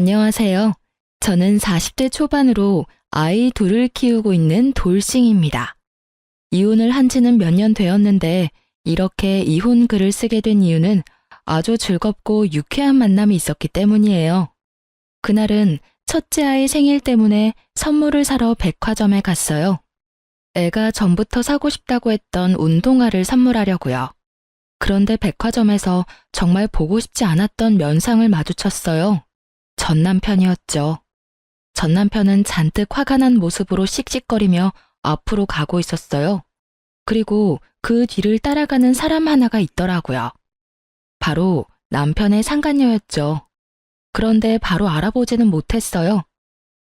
안녕하세요. 저는 40대 초반으로 아이 둘을 키우고 있는 돌싱입니다. 이혼을 한 지는 몇 년 되었는데 이렇게 이혼 글을 쓰게 된 이유는 아주 즐겁고 유쾌한 만남이 있었기 때문이에요. 그날은 첫째 아이 생일 때문에 선물을 사러 백화점에 갔어요. 애가 전부터 사고 싶다고 했던 운동화를 선물하려고요. 그런데 백화점에서 정말 보고 싶지 않았던 면상을 마주쳤어요. 전 남편이었죠. 전 남편은 잔뜩 화가 난 모습으로 씩씩거리며 앞으로 가고 있었어요. 그리고 그 뒤를 따라가는 사람 하나가 있더라고요. 바로 남편의 상간녀였죠. 그런데 바로 알아보지는 못했어요.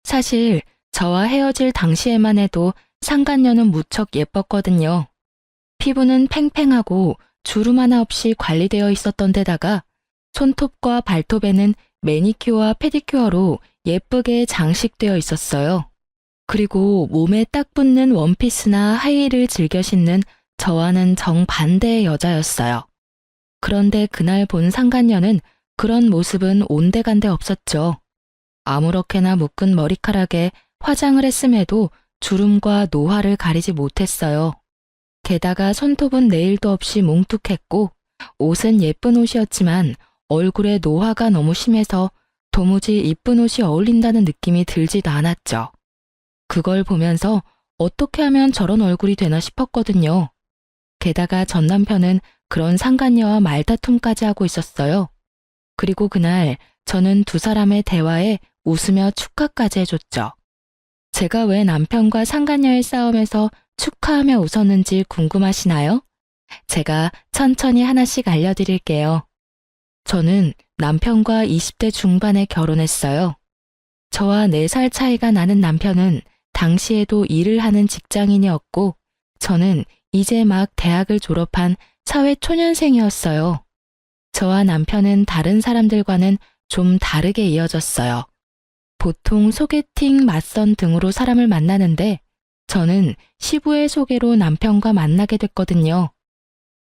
사실 저와 헤어질 당시에만 해도 상간녀는 무척 예뻤거든요. 피부는 팽팽하고 주름 하나 없이 관리되어 있었던 데다가 손톱과 발톱에는 매니큐어와 페디큐어로 예쁘게 장식되어 있었어요. 그리고 몸에 딱 붙는 원피스나 하이힐을 즐겨 신는 저와는 정반대의 여자였어요. 그런데 그날 본 상간녀는 그런 모습은 온데간데 없었죠. 아무렇게나 묶은 머리카락에 화장을 했음에도 주름과 노화를 가리지 못했어요. 게다가 손톱은 네일도 없이 뭉툭했고 옷은 예쁜 옷이었지만 얼굴에 노화가 너무 심해서 도무지 이쁜 옷이 어울린다는 느낌이 들지도 않았죠. 그걸 보면서 어떻게 하면 저런 얼굴이 되나 싶었거든요. 게다가 전 남편은 그런 상간녀와 말다툼까지 하고 있었어요. 그리고 그날 저는 두 사람의 대화에 웃으며 축하까지 해줬죠. 제가 왜 남편과 상간녀의 싸움에서 축하하며 웃었는지 궁금하시나요? 제가 천천히 하나씩 알려드릴게요. 저는 남편과 20대 중반에 결혼했어요. 저와 4살 차이가 나는 남편은 당시에도 일을 하는 직장인이었고 저는 이제 막 대학을 졸업한 사회초년생이었어요. 저와 남편은 다른 사람들과는 좀 다르게 이어졌어요. 보통 소개팅, 맞선 등으로 사람을 만나는데 저는 시부의 소개로 남편과 만나게 됐거든요.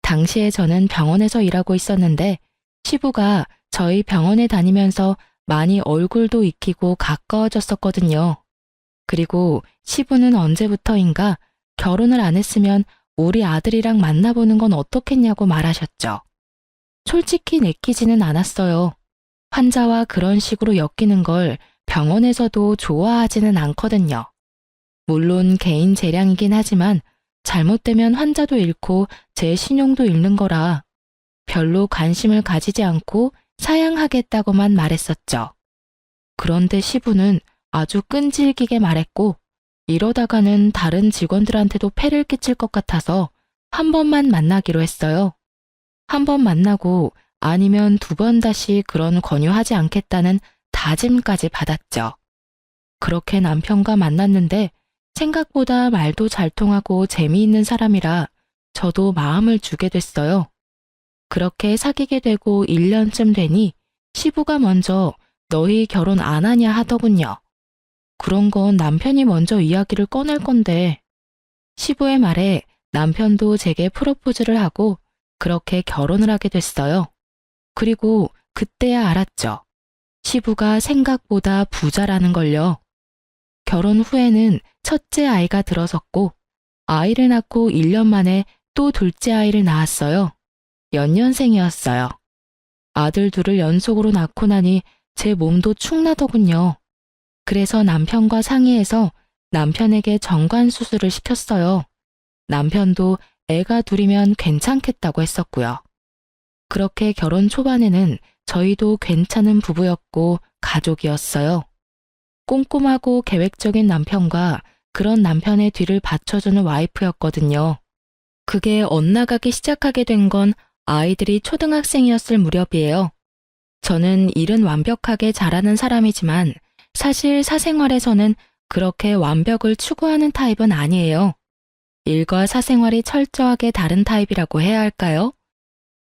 당시에 저는 병원에서 일하고 있었는데 시부가 저희 병원에 다니면서 많이 얼굴도 익히고 가까워졌었거든요. 그리고 시부는 언제부터인가 결혼을 안 했으면 우리 아들이랑 만나보는 건 어떻겠냐고 말하셨죠. 솔직히 내키지는 않았어요. 환자와 그런 식으로 엮이는 걸 병원에서도 좋아하지는 않거든요. 물론 개인 재량이긴 하지만 잘못되면 환자도 잃고 제 신용도 잃는 거라 별로 관심을 가지지 않고 사양하겠다고만 말했었죠. 그런데 시부는 아주 끈질기게 말했고 이러다가는 다른 직원들한테도 폐를 끼칠 것 같아서 한 번만 만나기로 했어요. 한 번 만나고 아니면 2번 다시 그런 권유하지 않겠다는 다짐까지 받았죠. 그렇게 남편과 만났는데 생각보다 말도 잘 통하고 재미있는 사람이라 저도 마음을 주게 됐어요. 그렇게 사귀게 되고 1년쯤 되니 시부가 먼저 너희 결혼 안 하냐 하더군요. 그런 건 남편이 먼저 이야기를 꺼낼 건데 시부의 말에 남편도 제게 프로포즈를 하고 그렇게 결혼을 하게 됐어요. 그리고 그때야 알았죠. 시부가 생각보다 부자라는 걸요. 결혼 후에는 첫째 아이가 들어섰고 아이를 낳고 1년 만에 또 둘째 아이를 낳았어요. 연년생이었어요. 아들 둘을 연속으로 낳고 나니 제 몸도 축나더군요. 그래서 남편과 상의해서 남편에게 정관 수술을 시켰어요. 남편도 애가 둘이면 괜찮겠다고 했었고요. 그렇게 결혼 초반에는 저희도 괜찮은 부부였고 가족이었어요. 꼼꼼하고 계획적인 남편과 그런 남편의 뒤를 받쳐주는 와이프였거든요. 그게 엇나가기 시작하게 된 건 아이들이 초등학생이었을 무렵이에요. 저는 일은 완벽하게 잘하는 사람이지만 사실 사생활에서는 그렇게 완벽을 추구하는 타입은 아니에요. 일과 사생활이 철저하게 다른 타입이라고 해야 할까요?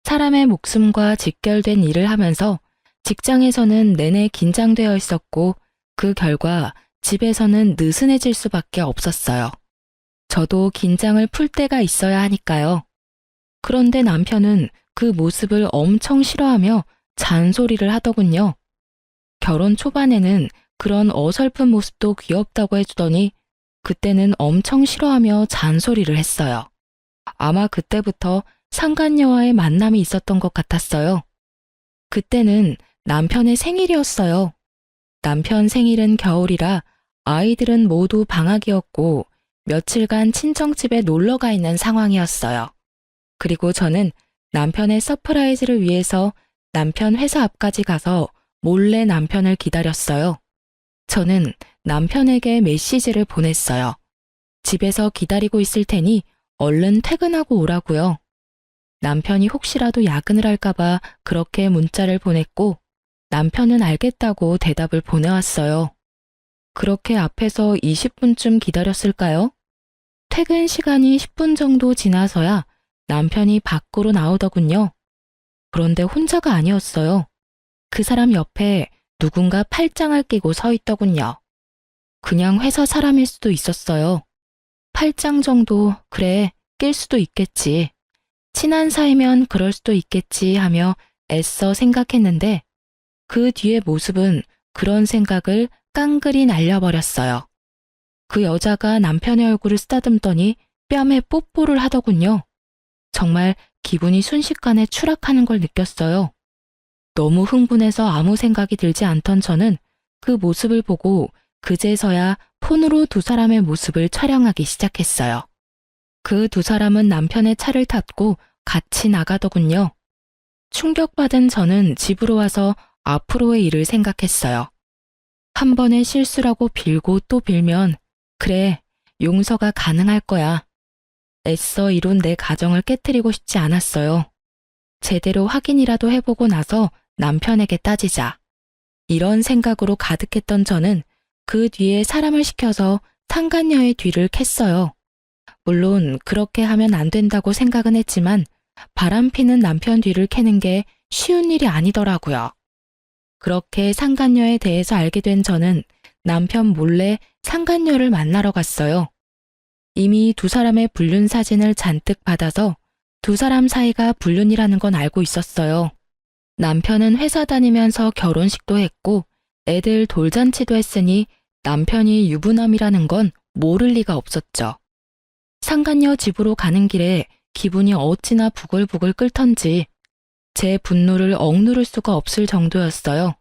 사람의 목숨과 직결된 일을 하면서 직장에서는 내내 긴장되어 있었고 그 결과 집에서는 느슨해질 수밖에 없었어요. 저도 긴장을 풀 때가 있어야 하니까요. 그런데 남편은 그 모습을 엄청 싫어하며 잔소리를 하더군요. 결혼 초반에는 그런 어설픈 모습도 귀엽다고 해주더니 그때는 엄청 싫어하며 잔소리를 했어요. 아마 그때부터 상간녀와의 만남이 있었던 것 같았어요. 그때는 남편의 생일이었어요. 남편 생일은 겨울이라 아이들은 모두 방학이었고 며칠간 친정집에 놀러 가 있는 상황이었어요. 그리고 저는 남편의 서프라이즈를 위해서 남편 회사 앞까지 가서 몰래 남편을 기다렸어요. 저는 남편에게 메시지를 보냈어요. 집에서 기다리고 있을 테니 얼른 퇴근하고 오라고요. 남편이 혹시라도 야근을 할까봐 그렇게 문자를 보냈고 남편은 알겠다고 대답을 보내왔어요. 그렇게 앞에서 20분쯤 기다렸을까요? 퇴근 시간이 10분 정도 지나서야 남편이 밖으로 나오더군요. 그런데 혼자가 아니었어요. 그 사람 옆에 누군가 팔짱을 끼고 서 있더군요. 그냥 회사 사람일 수도 있었어요. 팔짱 정도, 그래, 낄 수도 있겠지. 친한 사이면 그럴 수도 있겠지 하며 애써 생각했는데 그 뒤의 모습은 그런 생각을 깡그리 날려버렸어요. 그 여자가 남편의 얼굴을 쓰다듬더니 뺨에 뽀뽀를 하더군요. 정말 기분이 순식간에 추락하는 걸 느꼈어요. 너무 흥분해서 아무 생각이 들지 않던 저는 그 모습을 보고 그제서야 폰으로 두 사람의 모습을 촬영하기 시작했어요. 그 두 사람은 남편의 차를 탔고 같이 나가더군요. 충격받은 저는 집으로 와서 앞으로의 일을 생각했어요. 한 번의 실수라고 빌고 또 빌면 그래, 용서가 가능할 거야. 애써 이룬 내 가정을 깨트리고 싶지 않았어요. 제대로 확인이라도 해보고 나서 남편에게 따지자. 이런 생각으로 가득했던 저는 그 뒤에 사람을 시켜서 상간녀의 뒤를 캤어요. 물론 그렇게 하면 안 된다고 생각은 했지만 바람피는 남편 뒤를 캐는 게 쉬운 일이 아니더라고요. 그렇게 상간녀에 대해서 알게 된 저는 남편 몰래 상간녀를 만나러 갔어요. 이미 두 사람의 불륜 사진을 잔뜩 받아서 두 사람 사이가 불륜이라는 건 알고 있었어요. 남편은 회사 다니면서 결혼식도 했고 애들 돌잔치도 했으니 남편이 유부남이라는 건 모를 리가 없었죠. 상간녀 집으로 가는 길에 기분이 어찌나 부글부글 끓던지 제 분노를 억누를 수가 없을 정도였어요.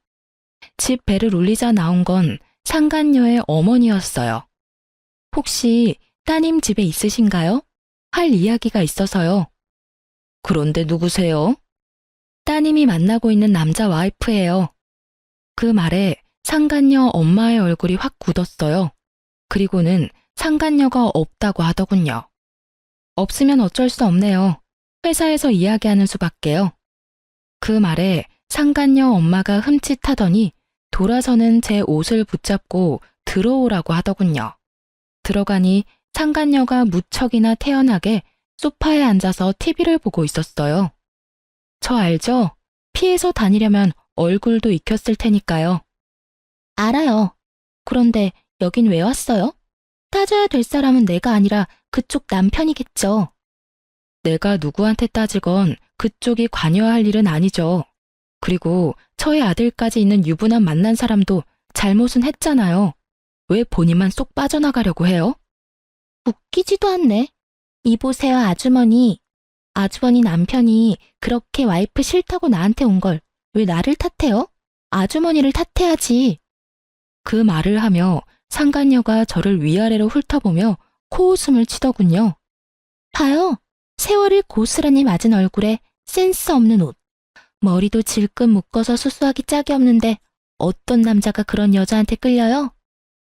집 벨을 울리자 나온 건 상간녀의 어머니였어요. 혹시 따님 집에 있으신가요? 할 이야기가 있어서요. 그런데 누구세요? 따님이 만나고 있는 남자 와이프예요. 그 말에 상간녀 엄마의 얼굴이 확 굳었어요. 그리고는 상간녀가 없다고 하더군요. 없으면 어쩔 수 없네요. 회사에서 이야기하는 수밖에요. 그 말에 상간녀 엄마가 흠칫하더니 돌아서는 제 옷을 붙잡고 들어오라고 하더군요. 들어가니 상간녀가 무척이나 태연하게 소파에 앉아서 TV를 보고 있었어요. 저 알죠? 피해서 다니려면 얼굴도 익혔을 테니까요. 알아요. 그런데 여긴 왜 왔어요? 따져야 될 사람은 내가 아니라 그쪽 남편이겠죠. 내가 누구한테 따지건 그쪽이 관여할 일은 아니죠. 그리고 저의 아들까지 있는 유부남 만난 사람도 잘못은 했잖아요. 왜 본인만 쏙 빠져나가려고 해요? 웃기지도 않네. 이보세요, 아주머니. 아주머니 남편이 그렇게 와이프 싫다고 나한테 온 걸 왜 나를 탓해요? 아주머니를 탓해야지. 그 말을 하며 상간녀가 저를 위아래로 훑어보며 코웃음을 치더군요. 봐요. 세월을 고스란히 맞은 얼굴에 센스 없는 옷. 머리도 질끈 묶어서 수수하기 짝이 없는데 어떤 남자가 그런 여자한테 끌려요?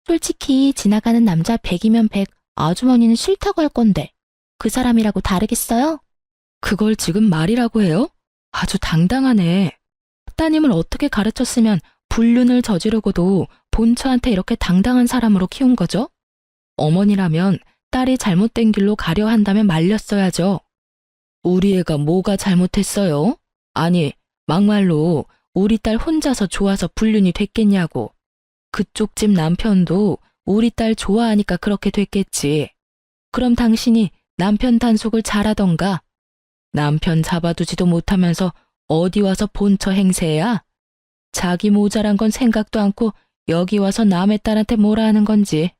솔직히 지나가는 남자 100이면 100, 아주머니는 싫다고 할 건데 그 사람이라고 다르겠어요? 그걸 지금 말이라고 해요? 아주 당당하네. 따님을 어떻게 가르쳤으면 불륜을 저지르고도 본처한테 이렇게 당당한 사람으로 키운 거죠? 어머니라면 딸이 잘못된 길로 가려 한다면 말렸어야죠. 우리 애가 뭐가 잘못했어요? 아니, 막말로 우리 딸 혼자서 좋아서 불륜이 됐겠냐고. 그쪽 집 남편도 우리 딸 좋아하니까 그렇게 됐겠지. 그럼 당신이 남편 단속을 잘하던가. 남편 잡아두지도 못하면서 어디 와서 본처 행세야? 자기 모자란 건 생각도 않고 여기 와서 남의 딸한테 뭐라 하는 건지.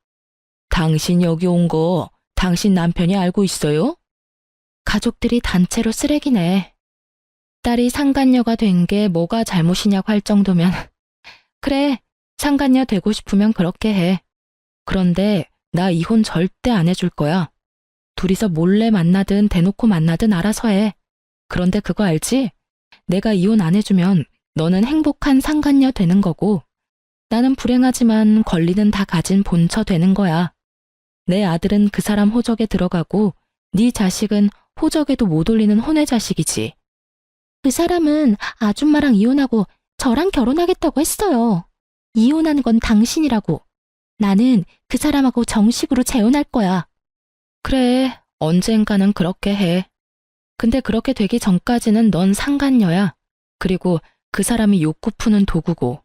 당신 여기 온 거 당신 남편이 알고 있어요? 가족들이 단체로 쓰레기네. 딸이 상간녀가 된 게 뭐가 잘못이냐고 할 정도면 그래, 상간녀 되고 싶으면 그렇게 해. 그런데 나 이혼 절대 안 해줄 거야. 둘이서 몰래 만나든 대놓고 만나든 알아서 해. 그런데 그거 알지? 내가 이혼 안 해주면 너는 행복한 상간녀 되는 거고 나는 불행하지만 권리는 다 가진 본처 되는 거야. 내 아들은 그 사람 호적에 들어가고 네 자식은 호적에도 못 올리는 혼외 자식이지. 그 사람은 아줌마랑 이혼하고 저랑 결혼하겠다고 했어요. 이혼하는 건 당신이라고. 나는 그 사람하고 정식으로 재혼할 거야. 그래, 언젠가는 그렇게 해. 근데 그렇게 되기 전까지는 넌 상간녀야. 그리고 그 사람이 욕구 푸는 도구고.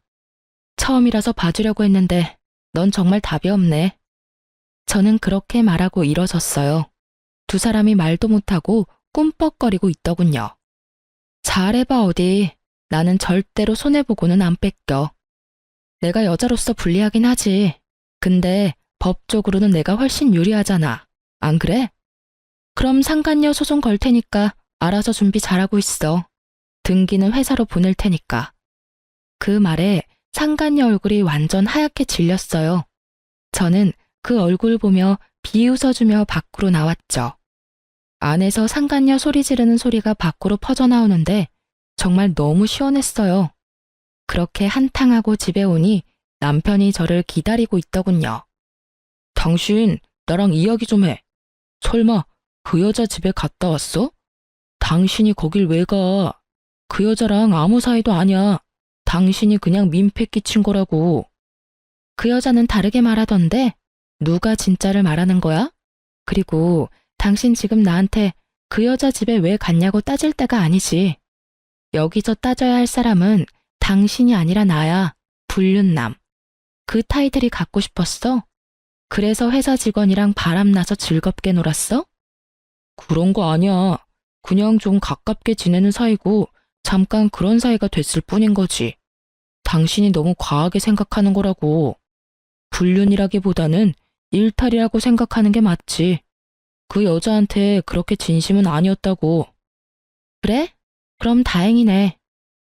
처음이라서 봐주려고 했는데 넌 정말 답이 없네. 저는 그렇게 말하고 일어섰어요. 두 사람이 말도 못하고 꿈뻑거리고 있더군요. 잘해봐 어디. 나는 절대로 손해보고는 안 뺏겨. 내가 여자로서 불리하긴 하지. 근데 법적으로는 내가 훨씬 유리하잖아. 안 그래? 그럼 상간녀 소송 걸 테니까 알아서 준비 잘하고 있어. 등기는 회사로 보낼 테니까. 그 말에 상간녀 얼굴이 완전 하얗게 질렸어요. 저는 그 얼굴 보며 비웃어주며 밖으로 나왔죠. 안에서 상간녀 소리 지르는 소리가 밖으로 퍼져나오는데 정말 너무 시원했어요. 그렇게 한탕하고 집에 오니 남편이 저를 기다리고 있더군요. 당신 나랑 이야기 좀 해. 설마 그 여자 집에 갔다 왔어? 당신이 거길 왜 가? 그 여자랑 아무 사이도 아니야. 당신이 그냥 민폐 끼친 거라고. 그 여자는 다르게 말하던데 누가 진짜를 말하는 거야? 그리고 당신 지금 나한테 그 여자 집에 왜 갔냐고 따질 때가 아니지. 여기서 따져야 할 사람은 당신이 아니라 나야. 불륜남. 그 타이틀이 갖고 싶었어? 그래서 회사 직원이랑 바람나서 즐겁게 놀았어? 그런 거 아니야. 그냥 좀 가깝게 지내는 사이고 잠깐 그런 사이가 됐을 뿐인 거지. 당신이 너무 과하게 생각하는 거라고. 불륜이라기보다는 일탈이라고 생각하는 게 맞지. 그 여자한테 그렇게 진심은 아니었다고. 그래? 그럼 다행이네.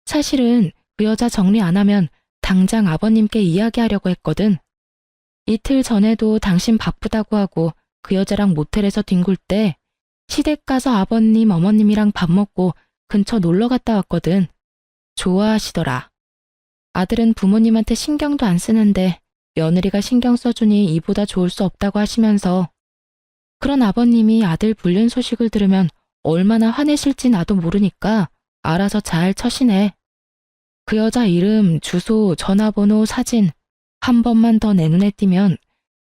사실은 그 여자 정리 안 하면 당장 아버님께 이야기하려고 했거든. 이틀 전에도 당신 바쁘다고 하고 그 여자랑 모텔에서 뒹굴 때 시댁 가서 아버님, 어머님이랑 밥 먹고 근처 놀러 갔다 왔거든. 좋아하시더라. 아들은 부모님한테 신경도 안 쓰는데 며느리가 신경 써주니 이보다 좋을 수 없다고 하시면서 그런 아버님이 아들 불륜 소식을 들으면 얼마나 화내실지 나도 모르니까 알아서 잘 처신해. 그 여자 이름, 주소, 전화번호, 사진 한 번만 더 내 눈에 띄면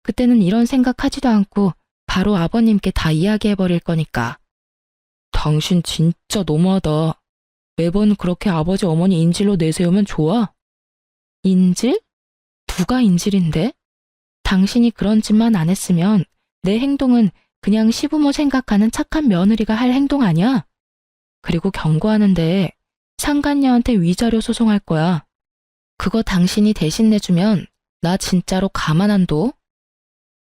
그때는 이런 생각하지도 않고 바로 아버님께 다 이야기해버릴 거니까. 당신 진짜 너무하다. 매번 그렇게 아버지 어머니 인질로 내세우면 좋아? 인질? 누가 인질인데? 당신이 그런 짓만 안 했으면 내 행동은 그냥 시부모 생각하는 착한 며느리가 할 행동 아니야? 그리고 경고하는데 상간녀한테 위자료 소송할 거야. 그거 당신이 대신 내주면 나 진짜로 가만 안 둬?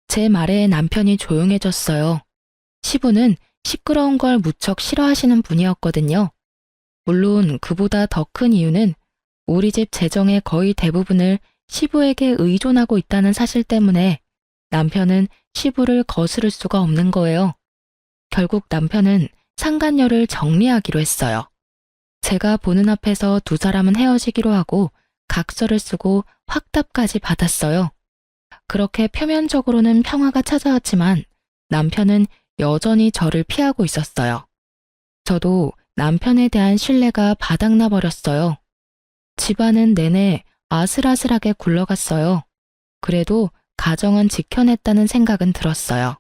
제 말에 남편이 조용해졌어요. 시부는 시끄러운 걸 무척 싫어하시는 분이었거든요. 물론 그보다 더 큰 이유는 우리 집 재정의 거의 대부분을 시부에게 의존하고 있다는 사실 때문에 남편은 시부를 거스를 수가 없는 거예요. 결국 남편은 상간녀를 정리하기로 했어요. 제가 보는 앞에서 두 사람은 헤어지기로 하고 각서를 쓰고 확답까지 받았어요. 그렇게 표면적으로는 평화가 찾아왔지만 남편은 여전히 저를 피하고 있었어요. 저도 남편에 대한 신뢰가 바닥나 버렸어요. 집안은 내내 아슬아슬하게 굴러갔어요. 그래도 가정은 지켜냈다는 생각은 들었어요.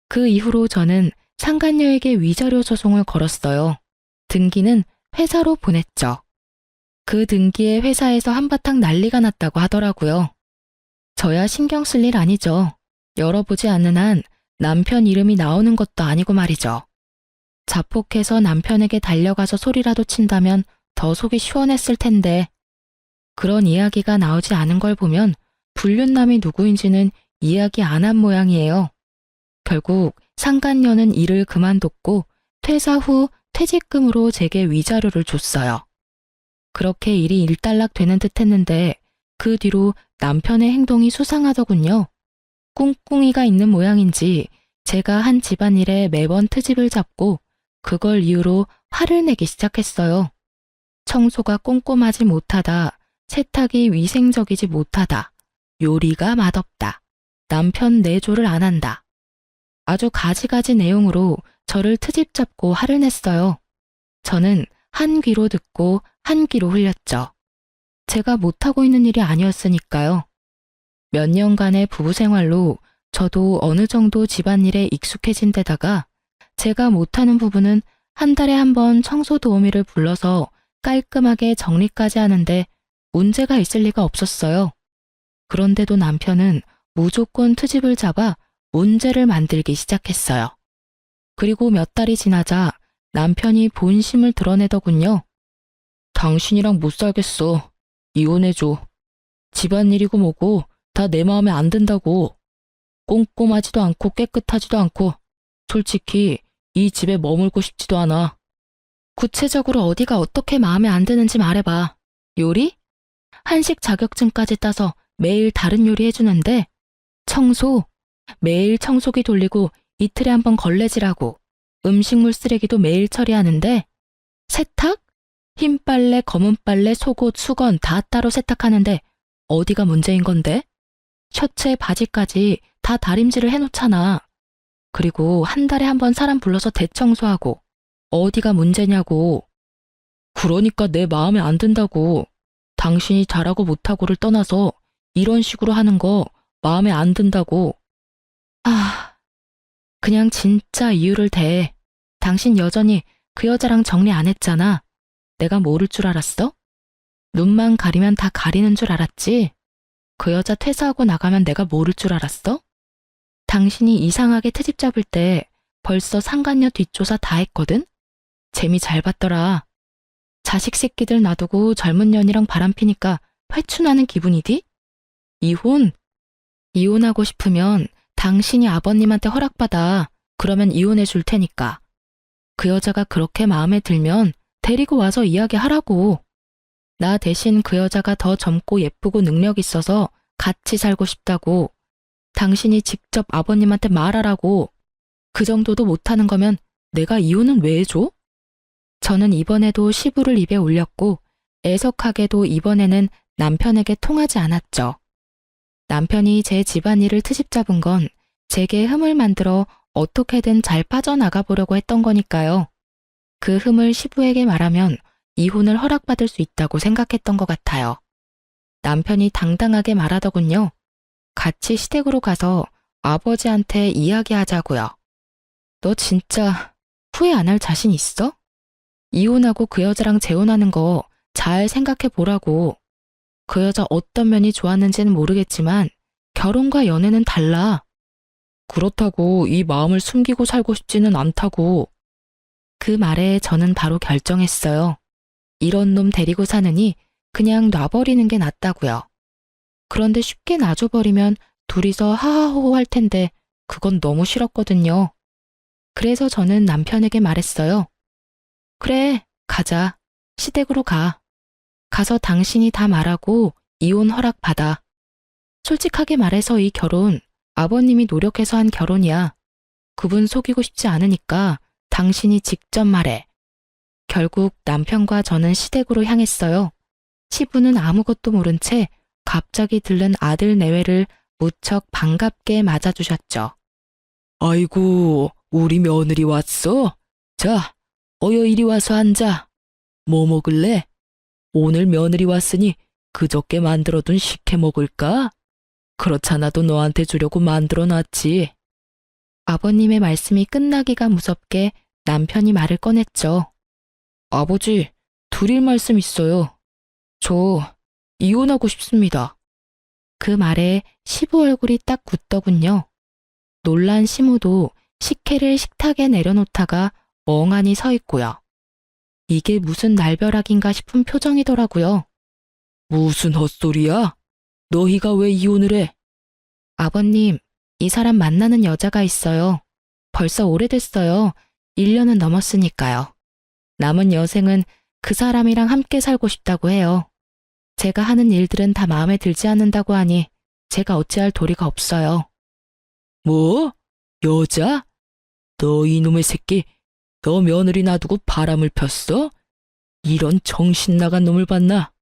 그 이후로 저는 상간녀에게 위자료 소송을 걸었어요. 등기는 회사로 보냈죠. 그 등기에 회사에서 한바탕 난리가 났다고 하더라고요. 저야 신경 쓸 일 아니죠. 열어보지 않는 한 남편 이름이 나오는 것도 아니고 말이죠. 자폭해서 남편에게 달려가서 소리라도 친다면 더 속이 시원했을 텐데 그런 이야기가 나오지 않은 걸 보면 불륜남이 누구인지는 이야기 안 한 모양이에요. 결국 상간녀는 일을 그만뒀고 퇴사 후 퇴직금으로 제게 위자료를 줬어요. 그렇게 일이 일단락되는 듯 했는데 그 뒤로 남편의 행동이 수상하더군요. 꿍꿍이가 있는 모양인지 제가 한 집안일에 매번 트집을 잡고 그걸 이유로 화를 내기 시작했어요. 청소가 꼼꼼하지 못하다, 세탁이 위생적이지 못하다, 요리가 맛없다, 남편 내조를 안 한다. 아주 가지가지 내용으로 저를 트집 잡고 화를 냈어요. 저는 한 귀로 듣고 한 귀로 흘렸죠. 제가 못하고 있는 일이 아니었으니까요. 몇 년간의 부부 생활로 저도 어느 정도 집안일에 익숙해진 데다가 제가 못하는 부분은 한 달에 한 번 청소 도우미를 불러서 깔끔하게 정리까지 하는데 문제가 있을 리가 없었어요. 그런데도 남편은 무조건 트집을 잡아 문제를 만들기 시작했어요. 그리고 몇 달이 지나자 남편이 본심을 드러내더군요. 당신이랑 못 살겠어. 이혼해줘. 집안일이고 뭐고 다 내 마음에 안 든다고. 꼼꼼하지도 않고 깨끗하지도 않고 솔직히 이 집에 머물고 싶지도 않아. 구체적으로 어디가 어떻게 마음에 안 드는지 말해봐. 요리? 한식 자격증까지 따서 매일 다른 요리 해주는데 청소? 매일 청소기 돌리고 이틀에 한 번 걸레질하고 음식물 쓰레기도 매일 처리하는데 세탁? 흰 빨래, 검은 빨래, 속옷, 수건 다 따로 세탁하는데 어디가 문제인 건데? 셔츠에 바지까지 다 다림질을 해놓잖아. 그리고 한 달에 한 번 사람 불러서 대청소하고 어디가 문제냐고. 그러니까 내 마음에 안 든다고. 당신이 잘하고 못하고를 떠나서 이런 식으로 하는 거 마음에 안 든다고. 그냥 진짜 이유를 대. 당신 여전히 그 여자랑 정리 안 했잖아. 내가 모를 줄 알았어? 눈만 가리면 다 가리는 줄 알았지? 그 여자 퇴사하고 나가면 내가 모를 줄 알았어? 당신이 이상하게 트집 잡을 때 벌써 상간녀 뒷조사 다 했거든? 재미 잘 봤더라. 자식 새끼들 놔두고 젊은 년이랑 바람피니까 회춘하는 기분이디? 이혼? 이혼하고 싶으면 당신이 아버님한테 허락받아. 그러면 이혼해 줄 테니까. 그 여자가 그렇게 마음에 들면 데리고 와서 이야기하라고. 나 대신 그 여자가 더 젊고 예쁘고 능력 있어서 같이 살고 싶다고. 당신이 직접 아버님한테 말하라고. 그 정도도 못하는 거면 내가 이혼은 왜 해줘? 저는 이번에도 시부를 입에 올렸고 애석하게도 이번에는 남편에게 통하지 않았죠. 남편이 제 집안일을 트집 잡은 건 제게 흠을 만들어 어떻게든 잘 빠져나가 보려고 했던 거니까요. 그 흠을 시부에게 말하면 이혼을 허락받을 수 있다고 생각했던 것 같아요. 남편이 당당하게 말하더군요. 같이 시댁으로 가서 아버지한테 이야기하자고요. 너 진짜 후회 안 할 자신 있어? 이혼하고 그 여자랑 재혼하는 거 잘 생각해 보라고. 그 여자 어떤 면이 좋았는지는 모르겠지만 결혼과 연애는 달라. 그렇다고 이 마음을 숨기고 살고 싶지는 않다고. 그 말에 저는 바로 결정했어요. 이런 놈 데리고 사느니 그냥 놔버리는 게 낫다고요. 그런데 쉽게 놔줘버리면 둘이서 하하호호 할 텐데 그건 너무 싫었거든요. 그래서 저는 남편에게 말했어요. 그래, 가자. 시댁으로 가. 가서 당신이 다 말하고 이혼 허락 받아. 솔직하게 말해서 이 결혼 아버님이 노력해서 한 결혼이야. 그분 속이고 싶지 않으니까 당신이 직접 말해. 결국 남편과 저는 시댁으로 향했어요. 시부는 아무것도 모른 채 갑자기 들른 아들 내외를 무척 반갑게 맞아주셨죠. 아이고, 우리 며느리 왔어? 자, 어여 이리 와서 앉아. 뭐 먹을래? 오늘 며느리 왔으니 그저께 만들어둔 식혜 먹을까? 그렇잖아도 너한테 주려고 만들어놨지. 아버님의 말씀이 끝나기가 무섭게 남편이 말을 꺼냈죠. 아버지, 드릴 말씀 있어요. 저 이혼하고 싶습니다. 그 말에 시부 얼굴이 딱 굳더군요. 놀란 시모도 식혜를 식탁에 내려놓다가 멍하니 서 있고요. 이게 무슨 날벼락인가 싶은 표정이더라고요. 무슨 헛소리야? 너희가 왜 이혼을 해? 아버님, 이 사람 만나는 여자가 있어요. 벌써 오래됐어요. 1년은 넘었으니까요. 남은 여생은 그 사람이랑 함께 살고 싶다고 해요. 제가 하는 일들은 다 마음에 들지 않는다고 하니 제가 어찌할 도리가 없어요. 뭐? 여자? 너 이놈의 새끼, 너 며느리 놔두고 바람을 폈어? 이런 정신 나간 놈을 봤나?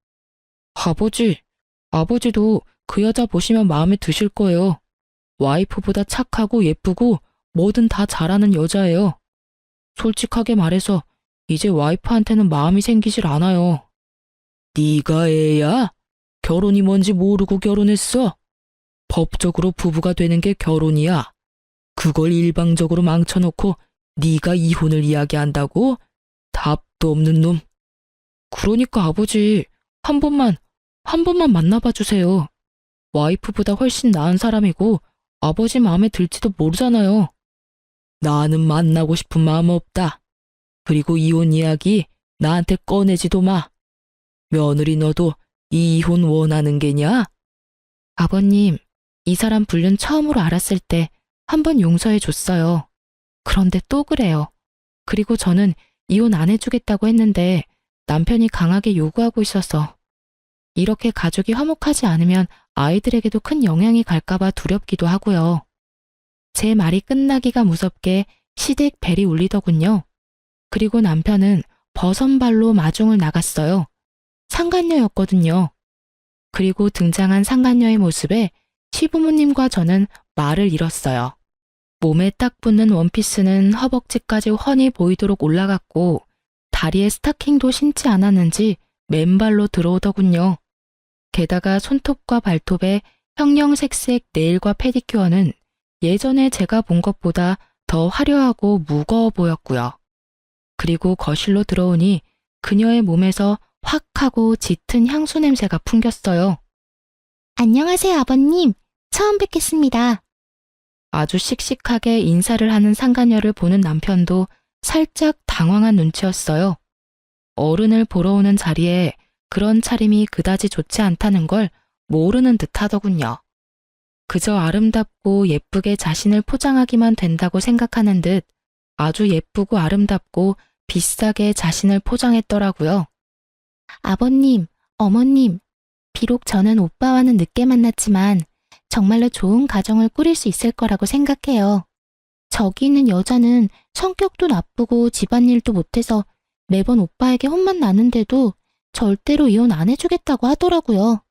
아버지도 그 여자 보시면 마음에 드실 거예요. 와이프보다 착하고 예쁘고 뭐든 다 잘하는 여자예요. 솔직하게 말해서 이제 와이프한테는 마음이 생기질 않아요. 네가 애야? 결혼이 뭔지 모르고 결혼했어? 법적으로 부부가 되는 게 결혼이야. 그걸 일방적으로 망쳐놓고 네가 이혼을 이야기한다고? 답도 없는 놈. 그러니까 아버지, 한 번만 만나봐 주세요. 와이프보다 훨씬 나은 사람이고 아버지 마음에 들지도 모르잖아요. 나는 만나고 싶은 마음 없다. 그리고 이혼 이야기 나한테 꺼내지도 마. 며느리 너도 이혼 원하는 게냐? 아버님, 이 사람 불륜 처음으로 알았을 때 한 번 용서해 줬어요. 그런데 또 그래요. 그리고 저는 이혼 안 해주겠다고 했는데 남편이 강하게 요구하고 있어서 이렇게 가족이 화목하지 않으면 아이들에게도 큰 영향이 갈까봐 두렵기도 하고요. 제 말이 끝나기가 무섭게 시댁 벨이 울리더군요. 그리고 남편은 버선발로 마중을 나갔어요. 상간녀였거든요. 그리고 등장한 상간녀의 모습에 시부모님과 저는 말을 잃었어요. 몸에 딱 붙는 원피스는 허벅지까지 훤히 보이도록 올라갔고 다리에 스타킹도 신지 않았는지 맨발로 들어오더군요. 게다가 손톱과 발톱에 형형색색 네일과 페디큐어는 예전에 제가 본 것보다 더 화려하고 무거워 보였고요. 그리고 거실로 들어오니 그녀의 몸에서 확 하고 짙은 향수 냄새가 풍겼어요. 안녕하세요, 아버님. 처음 뵙겠습니다. 아주 씩씩하게 인사를 하는 상간녀를 보는 남편도 살짝 당황한 눈치였어요. 어른을 보러 오는 자리에 그런 차림이 그다지 좋지 않다는 걸 모르는 듯 하더군요. 그저 아름답고 예쁘게 자신을 포장하기만 된다고 생각하는 듯 아주 예쁘고 아름답고 비싸게 자신을 포장했더라고요. 아버님, 어머님, 비록 저는 오빠와는 늦게 만났지만 정말로 좋은 가정을 꾸릴 수 있을 거라고 생각해요. 저기 있는 여자는 성격도 나쁘고 집안일도 못해서 매번 오빠에게 혼만 나는데도 절대로 이혼 안 해주겠다고 하더라고요.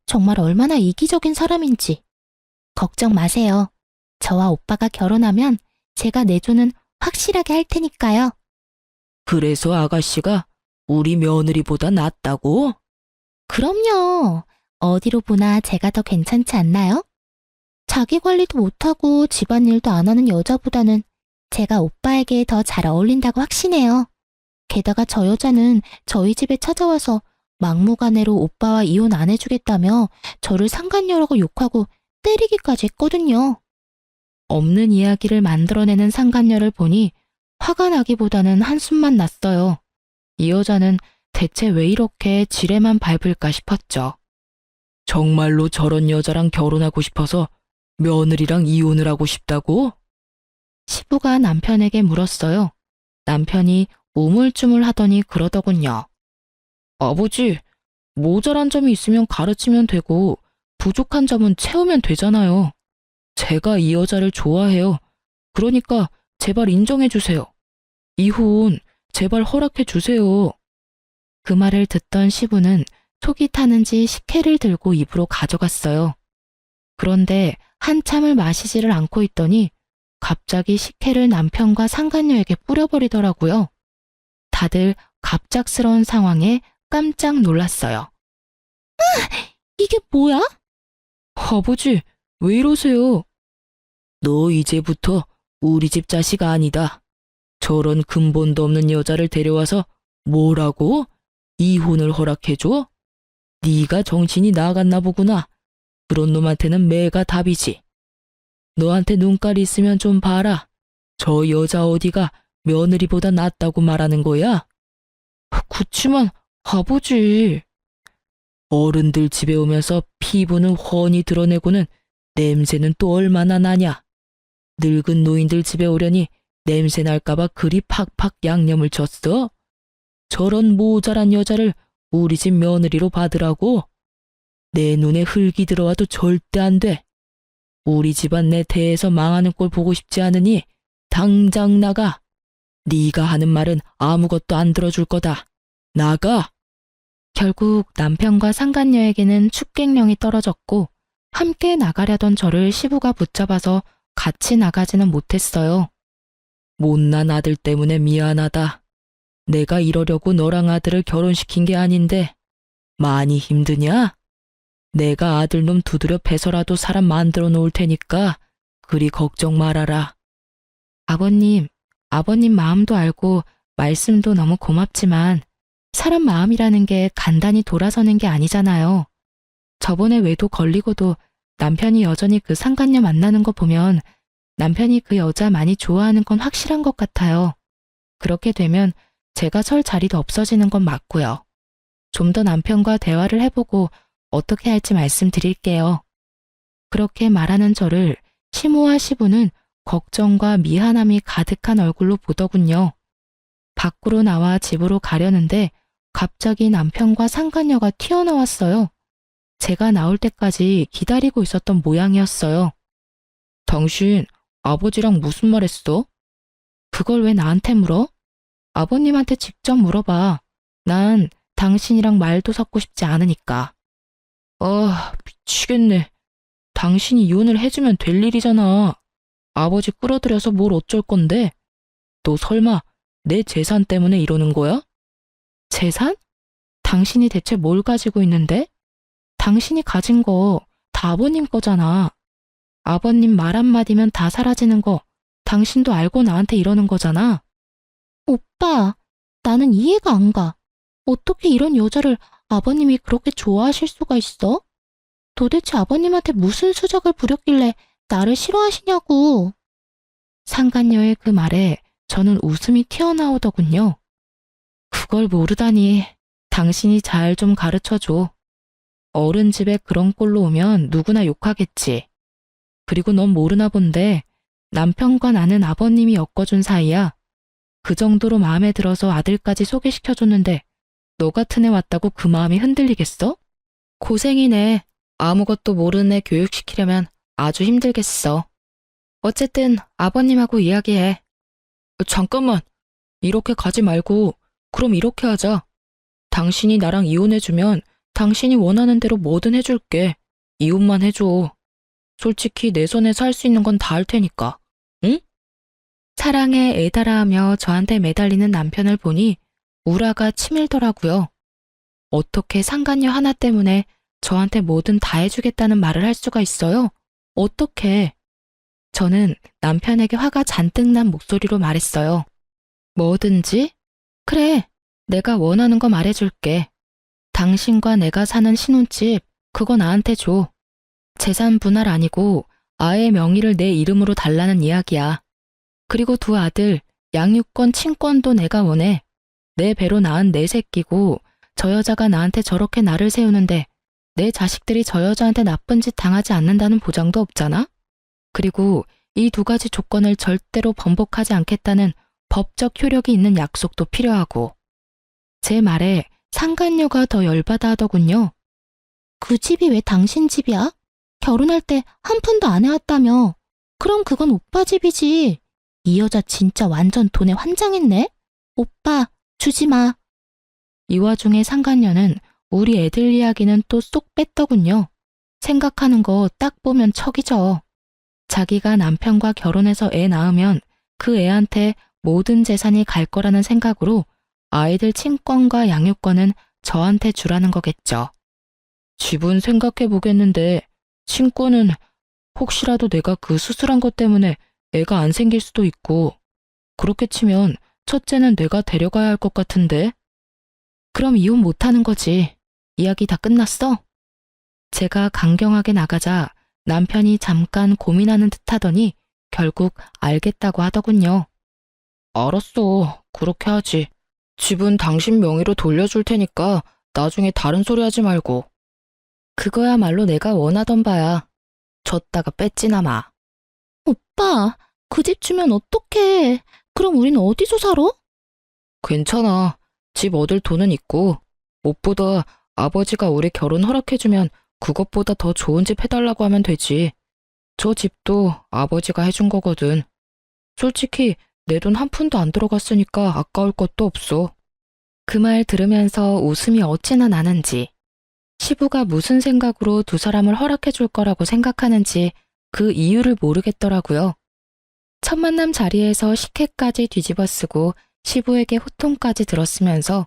정말 얼마나 이기적인 사람인지. 걱정 마세요. 저와 오빠가 결혼하면 제가 내조는 확실하게 할 테니까요. 그래서 아가씨가 우리 며느리보다 낫다고? 그럼요. 어디로 보나 제가 더 괜찮지 않나요? 자기 관리도 못하고 집안일도 안 하는 여자보다는 제가 오빠에게 더 잘 어울린다고 확신해요. 게다가 저 여자는 저희 집에 찾아와서 막무가내로 오빠와 이혼 안 해주겠다며 저를 상간녀라고 욕하고 때리기까지 했거든요. 없는 이야기를 만들어내는 상간녀를 보니 화가 나기보다는 한숨만 났어요. 이 여자는 대체 왜 이렇게 지레만 밟을까 싶었죠. 정말로 저런 여자랑 결혼하고 싶어서 며느리랑 이혼을 하고 싶다고? 시부가 남편에게 물었어요. 남편이 우물쭈물하더니 그러더군요. 아버지, 모자란 점이 있으면 가르치면 되고 부족한 점은 채우면 되잖아요. 제가 이 여자를 좋아해요. 그러니까 제발 인정해 주세요. 이혼 제발 허락해 주세요. 그 말을 듣던 시부는 속이 타는지 식혜를 들고 입으로 가져갔어요. 그런데 한참을 마시지를 않고 있더니 갑자기 식혜를 남편과 상간녀에게 뿌려버리더라고요. 다들 갑작스러운 상황에 깜짝 놀랐어요. 이게 뭐야? 아버지, 왜 이러세요? 너 이제부터 우리 집 자식 아니다. 저런 근본도 없는 여자를 데려와서 뭐라고? 이혼을 허락해줘? 네가 정신이 나갔나 보구나. 그런 놈한테는 매가 답이지. 너한테 눈깔이 있으면 좀 봐라. 저 여자 어디가 며느리보다 낫다고 말하는 거야? 그치만 아버지. 어른들 집에 오면서 피부는 훤히 드러내고는 냄새는 또 얼마나 나냐. 늙은 노인들 집에 오려니 냄새 날까봐 그리 팍팍 양념을 쳤어. 저런 모자란 여자를 우리 집 며느리로 받으라고? 내 눈에 흙이 들어와도 절대 안 돼. 우리 집안 내 대에서 망하는 꼴 보고 싶지 않으니 당장 나가. 네가 하는 말은 아무것도 안 들어줄 거다. 나가. 결국 남편과 상간녀에게는 축객령이 떨어졌고 함께 나가려던 저를 시부가 붙잡아서 같이 나가지는 못했어요. 못난 아들 때문에 미안하다. 내가 이러려고 너랑 아들을 결혼시킨 게 아닌데 많이 힘드냐? 내가 아들놈 두드려 패서라도 사람 만들어 놓을 테니까 그리 걱정 말아라. 아버님 마음도 알고 말씀도 너무 고맙지만 사람 마음이라는 게 간단히 돌아서는 게 아니잖아요. 저번에 외도 걸리고도 남편이 여전히 그 상간녀 만나는 거 보면 남편이 그 여자 많이 좋아하는 건 확실한 것 같아요. 그렇게 되면 제가 설 자리도 없어지는 건 맞고요. 좀 더 남편과 대화를 해보고 어떻게 할지 말씀드릴게요. 그렇게 말하는 저를 시모와 시부는 걱정과 미안함이 가득한 얼굴로 보더군요. 밖으로 나와 집으로 가려는데 갑자기 남편과 상간녀가 튀어나왔어요. 제가 나올 때까지 기다리고 있었던 모양이었어요. 당신 아버지랑 무슨 말 했어? 그걸 왜 나한테 물어? 아버님한테 직접 물어봐. 난 당신이랑 말도 섞고 싶지 않으니까. 미치겠네. 당신이 이혼을 해주면 될 일이잖아. 아버지 끌어들여서 뭘 어쩔 건데? 너 설마 내 재산 때문에 이러는 거야? 재산? 당신이 대체 뭘 가지고 있는데? 당신이 가진 거 다 아버님 거잖아. 아버님 말 한마디면 다 사라지는 거 당신도 알고 나한테 이러는 거잖아. 오빠, 나는 이해가 안 가. 어떻게 이런 여자를 아버님이 그렇게 좋아하실 수가 있어? 도대체 아버님한테 무슨 수작을 부렸길래 나를 싫어하시냐고. 상간녀의 그 말에 저는 웃음이 튀어나오더군요. 그걸 모르다니 당신이 잘 좀 가르쳐줘. 어른 집에 그런 꼴로 오면 누구나 욕하겠지. 그리고 넌 모르나 본데 남편과 나는 아버님이 엮어준 사이야. 그 정도로 마음에 들어서 아들까지 소개시켜줬는데 너 같은 애 왔다고 그 마음이 흔들리겠어? 고생이네. 아무것도 모르는 애 교육시키려면 아주 힘들겠어. 어쨌든 아버님하고 이야기해. 잠깐만. 이렇게 가지 말고 그럼 이렇게 하자. 당신이 나랑 이혼해주면 당신이 원하는 대로 뭐든 해줄게. 이혼만 해줘. 솔직히 내 손에 살 수 있는 건 다 할 테니까. 응? 사랑에 애달아하며 저한테 매달리는 남편을 보니 우라가 치밀더라고요. 어떻게 상간녀 하나 때문에 저한테 뭐든 다 해주겠다는 말을 할 수가 있어요? 어떻게? 저는 남편에게 화가 잔뜩 난 목소리로 말했어요. 뭐든지? 그래, 내가 원하는 거 말해줄게. 당신과 내가 사는 신혼집, 그거 나한테 줘. 재산 분할 아니고 아의 명의를 내 이름으로 달라는 이야기야. 그리고 두 아들, 양육권, 친권도 내가 원해. 내 배로 낳은 내 새끼고 저 여자가 나한테 저렇게 나를 세우는데 내 자식들이 저 여자한테 나쁜 짓 당하지 않는다는 보장도 없잖아? 그리고 이 두 가지 조건을 절대로 번복하지 않겠다는 법적 효력이 있는 약속도 필요하고. 제 말에 상간녀가 더 열받아 하더군요. 그 집이 왜 당신 집이야? 결혼할 때 한 푼도 안 해왔다며. 그럼 그건 오빠 집이지. 이 여자 진짜 완전 돈에 환장했네. 오빠, 주지 마. 이 와중에 상간녀는 우리 애들 이야기는 또 쏙 뺐더군요. 생각하는 거 딱 보면 척이죠. 자기가 남편과 결혼해서 애 낳으면 그 애한테 모든 재산이 갈 거라는 생각으로 아이들 친권과 양육권은 저한테 주라는 거겠죠. 집은 생각해 보겠는데 친권은 혹시라도 내가 그 수술한 것 때문에 애가 안 생길 수도 있고, 그렇게 치면 첫째는 내가 데려가야 할 것 같은데. 그럼 이혼 못하는 거지. 이야기 다 끝났어? 제가 강경하게 나가자 남편이 잠깐 고민하는 듯 하더니 결국 알겠다고 하더군요. 알았어. 그렇게 하지. 집은 당신 명의로 돌려줄 테니까 나중에 다른 소리 하지 말고. 그거야말로 내가 원하던 바야. 줬다가 뺐지나 마. 오빠, 그 집 주면 어떡해. 그럼 우린 어디서 살아? 괜찮아. 집 얻을 돈은 있고, 무엇보다 아버지가 우리 결혼 허락해주면 그것보다 더 좋은 집 해달라고 하면 되지. 저 집도 아버지가 해준 거거든. 솔직히 내 돈 한 푼도 안 들어갔으니까 아까울 것도 없어. 그 말 들으면서 웃음이 어찌나 나는지, 시부가 무슨 생각으로 두 사람을 허락해줄 거라고 생각하는지 그 이유를 모르겠더라고요. 첫 만남 자리에서 식혜까지 뒤집어 쓰고 시부에게 호통까지 들었으면서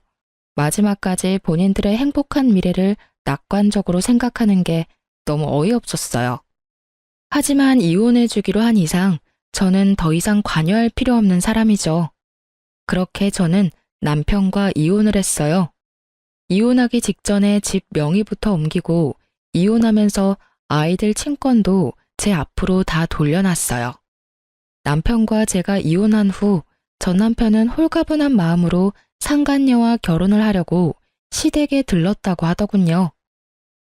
마지막까지 본인들의 행복한 미래를 낙관적으로 생각하는 게 너무 어이없었어요. 하지만 이혼해주기로 한 이상 저는 더 이상 관여할 필요 없는 사람이죠. 그렇게 저는 남편과 이혼을 했어요. 이혼하기 직전에 집 명의부터 옮기고 이혼하면서 아이들 친권도 제 앞으로 다 돌려놨어요. 남편과 제가 이혼한 후 전 남편은 홀가분한 마음으로 상간녀와 결혼을 하려고 시댁에 들렀다고 하더군요.